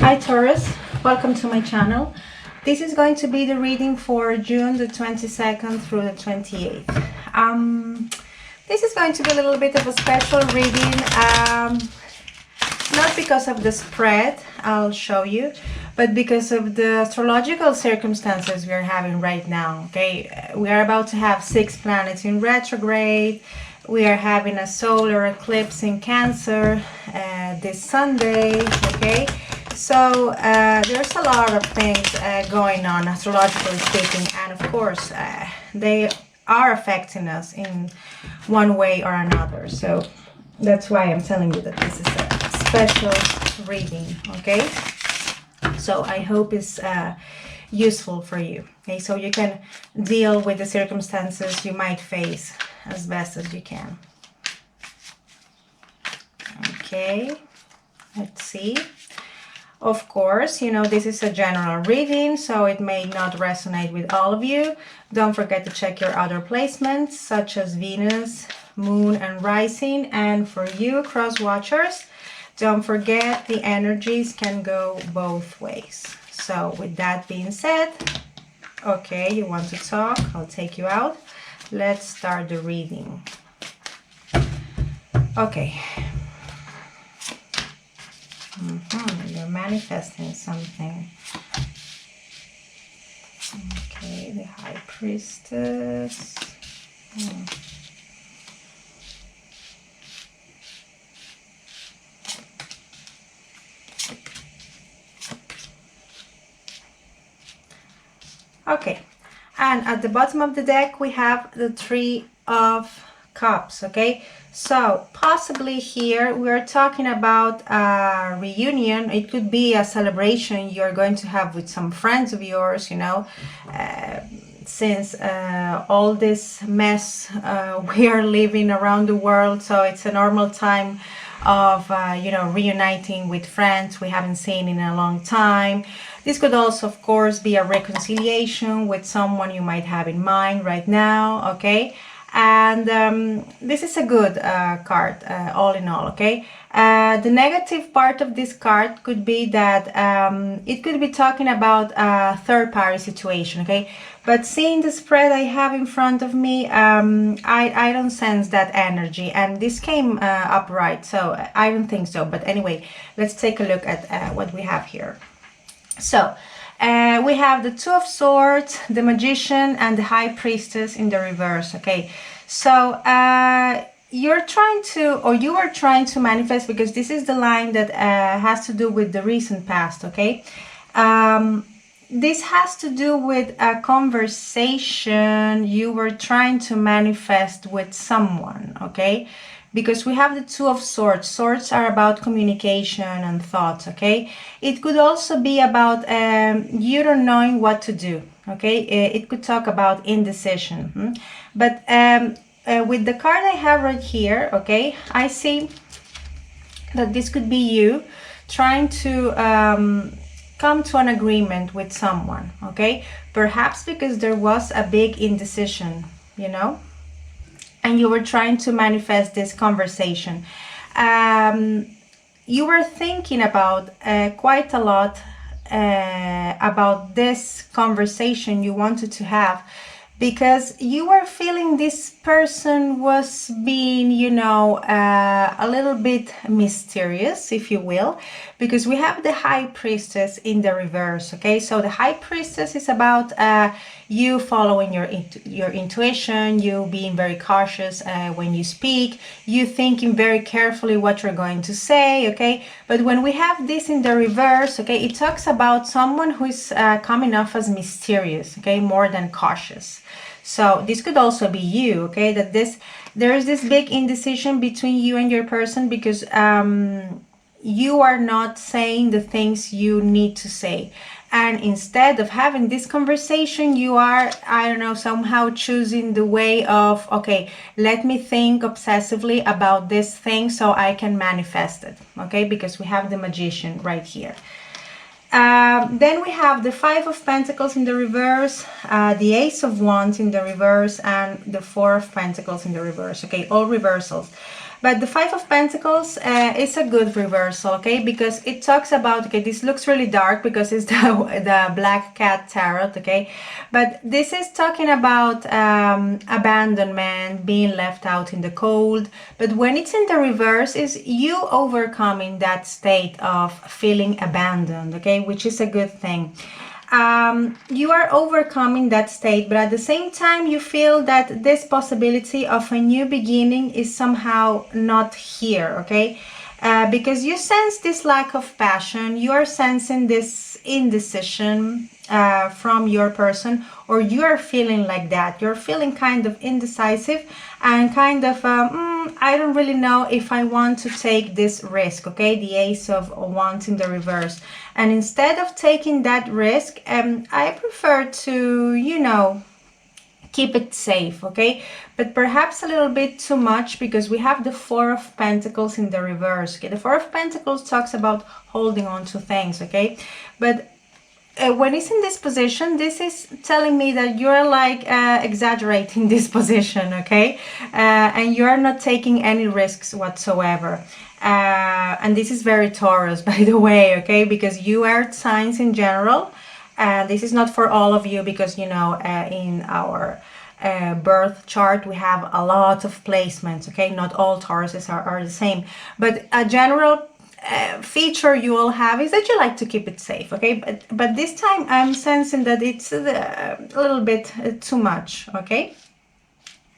Hi Taurus, welcome to my channel. This is going to be the reading for June the 22nd through the 28th. This is going to be a little bit of a special reading, not because of the spread, I'll show you, but because of the astrological circumstances we are having right now. Okay, we are about to have 6 planets in retrograde. We are having a solar eclipse in Cancer this Sunday. Okay, so there's a lot of things going on astrologically speaking, and of course they are affecting us in one way or another. So that's why I'm telling you that this is a special reading. Okay, so I hope it's useful for you. Okay, so you can deal with the circumstances you might face as best as you can. Okay, let's see. Of course, you know, this is a general reading, so it may not resonate with all of you. Don't forget to check your other placements, such as Venus, Moon, and Rising. And for you, cross watchers, don't forget the energies can go both ways. So with that being said, okay, you want to talk, I'll take you out. Let's start the reading. Okay. You're manifesting something. Okay, the High Priestess. Okay, and at the bottom of the deck we have the Three of Cups. Okay, so possibly here we're talking about a reunion. It could be a celebration you're going to have with some friends of yours, you know, since all this mess we are living around the world. So it's a normal time of you know, reuniting with friends we haven't seen in a long time. This could also, of course, be a reconciliation with someone you might have in mind right now. Okay, and this is a good card, all in all. Okay, the negative part of this card could be that it could be talking about a third-party situation. Okay, but seeing the spread I have in front of me, I don't sense that energy, and this came up right, so I don't think so. But anyway, let's take a look at what we have here. So we have the Two of Swords, the Magician, and the High Priestess in the reverse. Okay, so you are trying to manifest, because this is the line that has to do with the recent past. Okay, this has to do with a conversation you were trying to manifest with someone. Okay, because we have the Two of Swords. Swords are about communication and thoughts. Okay, it could also be about you don't knowing what to do. Okay, it could talk about indecision. But with the card I have right here, okay, I see that this could be you trying to come to an agreement with someone. Okay, perhaps because there was a big indecision, you know, and you were trying to manifest this conversation. You were thinking about quite a lot about this conversation you wanted to have, because you were feeling this person was being, you know, a little bit mysterious, if you will, because we have the High Priestess in the reverse. Okay, so the High Priestess is about you following your intuition, you being very cautious when you speak, you thinking very carefully what you're going to say. Okay, but when we have this in the reverse, okay, it talks about someone who is coming off as mysterious, okay, more than cautious. So this could also be you. Okay, that there is this big indecision between you and your person, because you are not saying the things you need to say, and instead of having this conversation, you are, I don't know, somehow choosing the way of, okay, let me think obsessively about this thing so I can manifest it. Okay, because we have the Magician right here. Then we have the Five of Pentacles in the reverse, the Ace of Wands in the reverse, and the Four of Pentacles in the reverse. Okay, all reversals. But the Five of Pentacles is a good reversal, okay? Because it talks about, okay, this looks really dark because it's the Black Cat Tarot, okay? But this is talking about abandonment, being left out in the cold. But when it's in the reverse, is you overcoming that state of feeling abandoned, okay? Which is a good thing. You are overcoming that state, but at the same time you feel that this possibility of a new beginning is somehow not here, okay? Because you sense this lack of passion, you are sensing this indecision from your person, or you are feeling like that. You're feeling kind of indecisive and kind of I don't really know if I want to take this risk, okay? The Ace of Wands in the reverse. And instead of taking that risk, I prefer to, you know, keep it safe, okay? But perhaps a little bit too much, because we have the Four of Pentacles in the reverse, okay? The Four of Pentacles talks about holding on to things, okay? But when it's in this position, this is telling me that you're like exaggerating this position, okay? And you're not taking any risks whatsoever. And this is very Taurus, by the way, okay? Because you are signs in general. And this is not for all of you, because, you know, in our birth chart, we have a lot of placements, okay? Not all Tauruses are the same. But a general feature you all have is that you like to keep it safe, okay? But this time I'm sensing that it's a little bit too much, okay?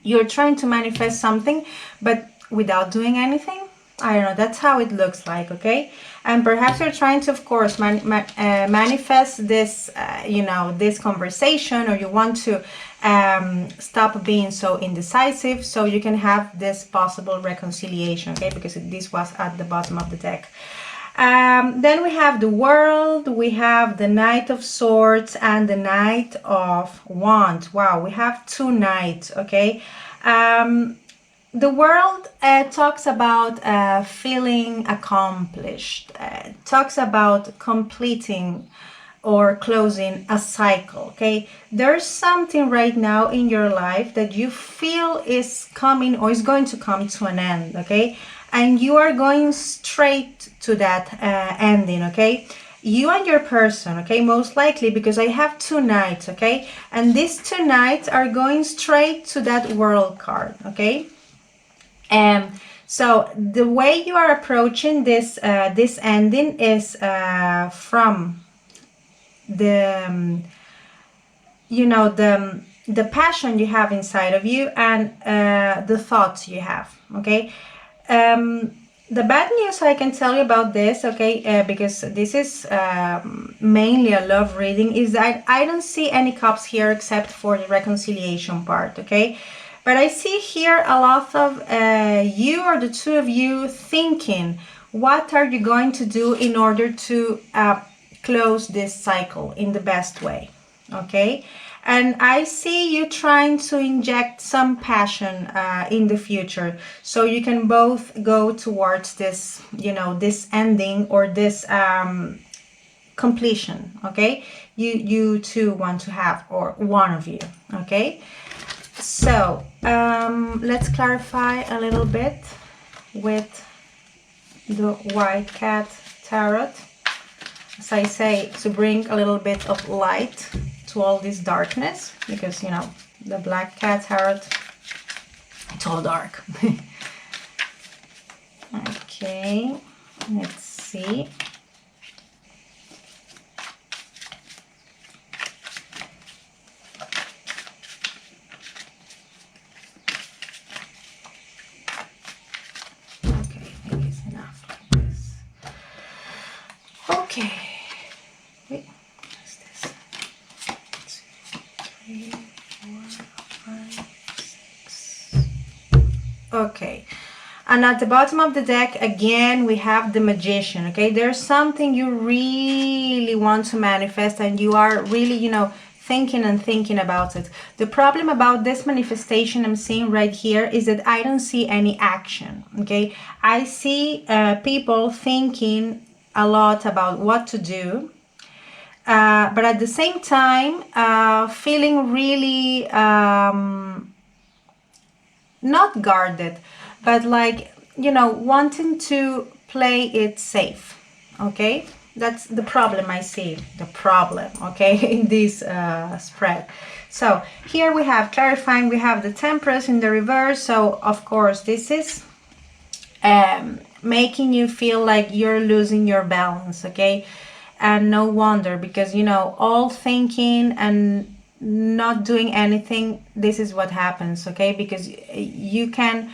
You're trying to manifest something, but without doing anything. I don't know, that's how it looks like, okay? And perhaps you're trying to, of course, manifest this, you know, this conversation, or you want to stop being so indecisive so you can have this possible reconciliation, okay? Because this was at the bottom of the deck. Then we have the World, we have the Knight of Swords, and the Knight of Wands. Wow, we have two knights, okay? The World talks about feeling accomplished, talks about completing or closing a cycle, okay? There's something right now in your life that you feel is coming or is going to come to an end, okay? And you are going straight to that ending, okay? You and your person, okay? Most likely, because I have two knights, okay? And these two knights are going straight to that World card, okay? So the way you are approaching this this ending is from the you know, the passion you have inside of you, and the thoughts you have, okay? The bad news I can tell you about this, okay, because this is mainly a love reading, is that I don't see any cups here except for the reconciliation part, okay? But I see here a lot of you, or the two of you, thinking, what are you going to do in order to close this cycle in the best way, okay? And I see you trying to inject some passion in the future, so you can both go towards this, you know, this ending, or this completion, okay? You two want to have, or one of you, okay? So let's clarify a little bit with the White Cat Tarot, as I say, to bring a little bit of light to all this darkness, because, you know, the Black Cat Tarot, it's all dark. Okay, let's see. Okay, maybe it's enough like this. Okay. Wait, what's this? 2, 3, 4, 5, 6. Okay. And at the bottom of the deck, again, we have the Magician, okay? There's something you really want to manifest, and you are really, you know, thinking and thinking about it. The problem about this manifestation I'm seeing right here is that I don't see any action, okay? I see people thinking a lot about what to do, but at the same time, feeling really not guarded, but like you know, wanting to play it safe. Okay, that's the problem I see, the problem, okay, in this spread. So here we have clarifying, we have the Temperance in the reverse. So of course this is making you feel like you're losing your balance, okay? And no wonder, because you know, all thinking and not doing anything, this is what happens, okay? Because you can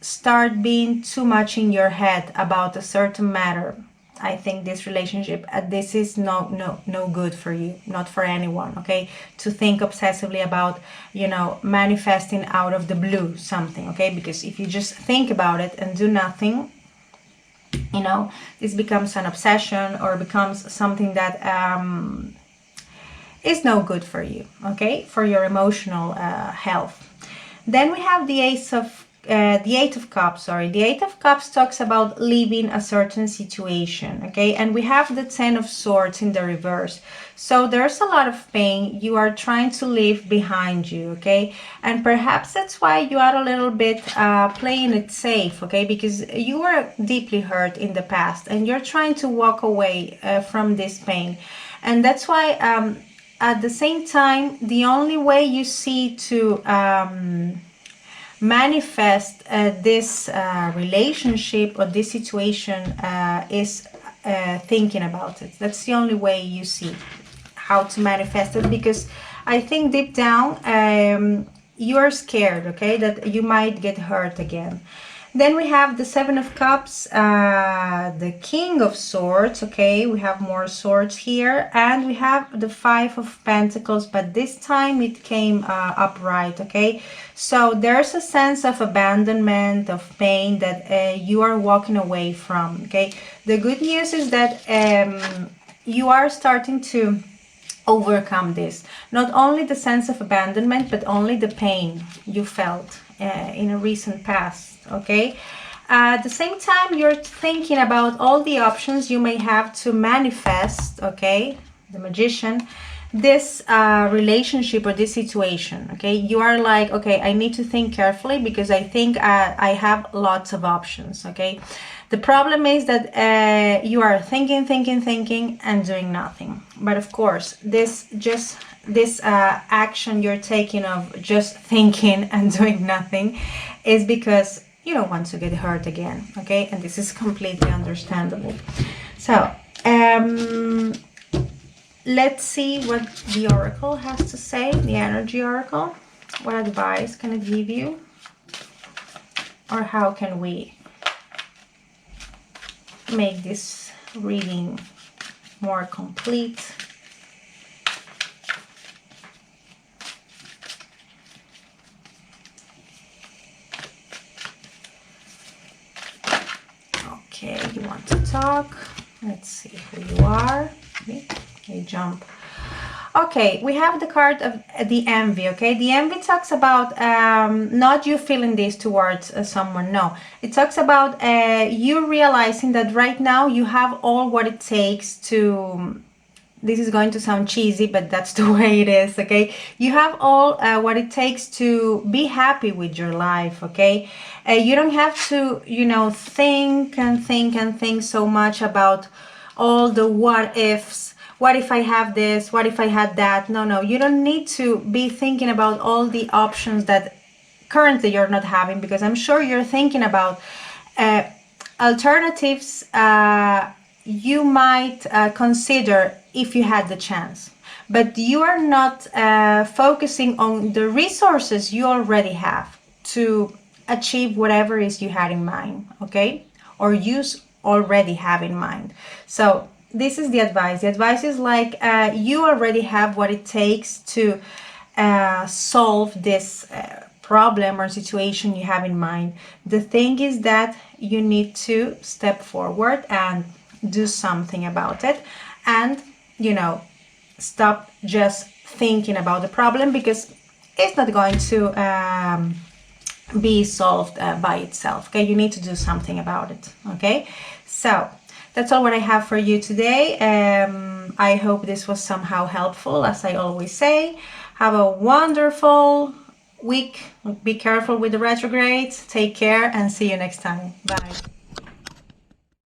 start being too much in your head about a certain matter. I think this relationship, this is no good for you, not for anyone, okay? To think obsessively about, you know, manifesting out of the blue something, okay? Because if you just think about it and do nothing, you know, this becomes an obsession or becomes something that is no good for you, okay? For your emotional health. Then we have the the Eight of Cups, sorry. The Eight of Cups talks about leaving a certain situation, okay? And we have the Ten of Swords in the reverse. So there's a lot of pain you are trying to leave behind you, okay? And perhaps that's why you are a little bit playing it safe, okay? Because you were deeply hurt in the past and you're trying to walk away from this pain. And that's why at the same time, the only way you see to manifest this relationship or this situation is thinking about it. That's the only way you see how to manifest it, because I think deep down you are scared, okay, that you might get hurt again. Then we have the Seven of Cups, the King of Swords, okay, we have more swords here, and we have the Five of Pentacles, but this time it came upright, okay. So there's a sense of abandonment, of pain that you are walking away from, okay. The good news is that you are starting to overcome this. Not only the sense of abandonment, but only the pain you felt in a recent past. Okay, at the same time you're thinking about all the options you may have to manifest, okay, the Magician, this relationship or this situation, okay. You are like, okay, I need to think carefully because I think I have lots of options, okay. The problem is that you are thinking and doing nothing. But of course this action you're taking of just thinking and doing nothing is because you don't want to get hurt again, okay? And this is completely understandable. So let's see what the Oracle has to say, the Energy Oracle. What advice can it give you? Or how can we make this reading more complete? Okay, you want to talk. Let's see who you are. Okay, jump. Okay, we have the card of the Envy, okay? The Envy talks about not you feeling this towards someone, no. It talks about you realizing that right now you have all what it takes to... This is going to sound cheesy, but that's the way it is, okay? You have all what it takes to be happy with your life, okay? You don't have to, you know, think so much about all the what ifs. What if I have this? What if I had that? No, you don't need to be thinking about all the options that currently you're not having, because I'm sure you're thinking about alternatives you might consider if you had the chance. But you are not focusing on the resources you already have to achieve whatever it is you had in mind, okay? Or you already have in mind. So this is the advice. The advice is like you already have what it takes to solve this problem or situation you have in mind. The thing is that you need to step forward and do something about it, and you know, stop just thinking about the problem, because it's not going to be solved by itself, okay? You need to do something about it, okay? So that's all what I have for you today. I hope this was somehow helpful. As I always say, have a wonderful week. Be careful with the retrogrades. Take care and see you next time. Bye.